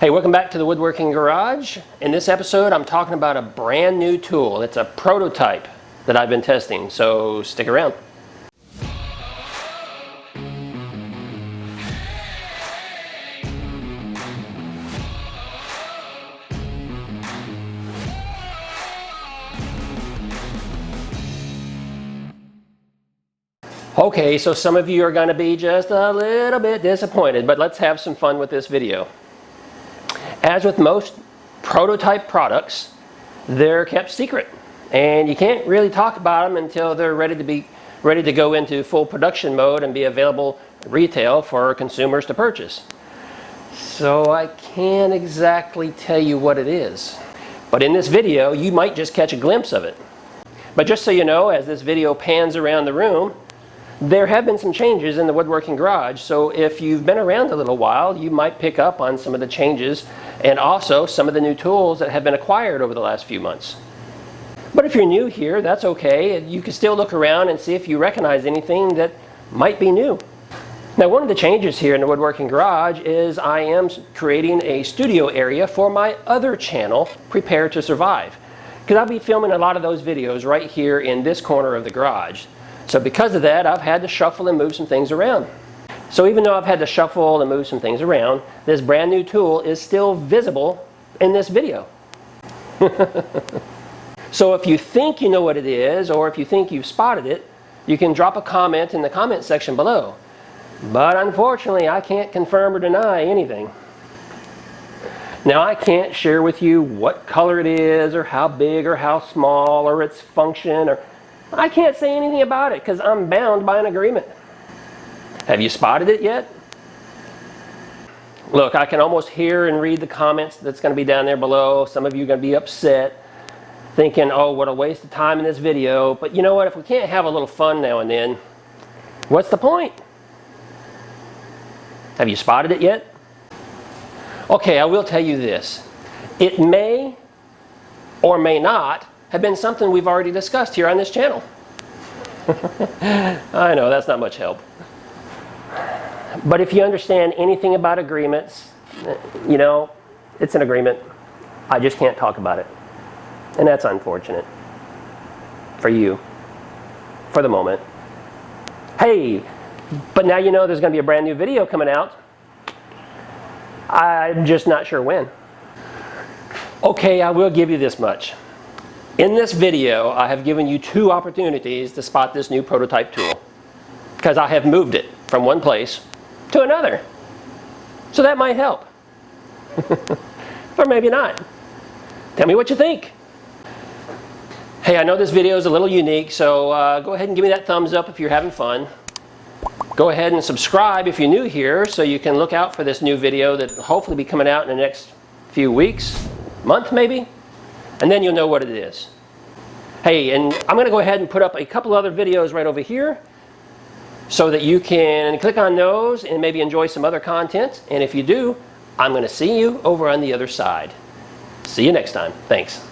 Hey, welcome back to the Woodworking Garage. In this episode, I'm talking about a brand new tool. It's a prototype that I've been testing, so stick around. Okay, so some of you are going to be just a little bit disappointed, but let's have some fun with this video. As with most prototype products, they're kept secret, and you can't really talk about them until they're ready to go into full production mode and be available retail for consumers to purchase. So I can't exactly tell you what it is, but in this video you might just catch a glimpse of it. But just so you know, as this video pans around the room, there have been some changes in the Woodworking Garage, so if you've been around a little while, you might pick up on some of the changes and also some of the new tools that have been acquired over the last few months. But if you're new here, that's okay. You can still look around and see if you recognize anything that might be new. Now, one of the changes here in the Woodworking Garage is I am creating a studio area for my other channel, Prepare to Survive, because I'll be filming a lot of those videos right here in this corner of the garage. So because of that, I've had to shuffle and move some things around. So even though I've had to shuffle and move some things around, this brand new tool is still visible in this video. So if you think you know what it is, or if you think you've spotted it, you can drop a comment in the comment section below. But unfortunately, I can't confirm or deny anything. Now, I can't share with you what color it is, or how big or how small, or its function, or I can't say anything about it because I'm bound by an agreement. Have you spotted it yet? Look, I can almost hear and read the comments that's going to be down there below. Some of you are going to be upset, thinking, oh, what a waste of time in this video. But you know what? If we can't have a little fun now and then, what's the point? Have you spotted it yet? Okay, I will tell you this. It may or may not have been something we've already discussed here on this channel. I know, that's not much help. But if you understand anything about agreements, you know, it's an agreement. I just can't talk about it. And that's unfortunate. For you. For the moment. Hey, but now you know there's going to be a brand new video coming out. I'm just not sure when. Okay, I will give you this much. In this video, I have given you two opportunities to spot this new prototype tool, because I have moved it from one place to another. So that might help. Or maybe not. Tell me what you think. Hey, I know this video is a little unique, so go ahead and give me that thumbs up if you're having fun. Go ahead and subscribe if you're new here, so you can look out for this new video that will hopefully be coming out in the next few weeks, month maybe. And then you'll know what it is. Hey, and I'm going to go ahead and put up a couple other videos right over here so that you can click on those and maybe enjoy some other content. And if you do, I'm going to see you over on the other side. See you next time. Thanks.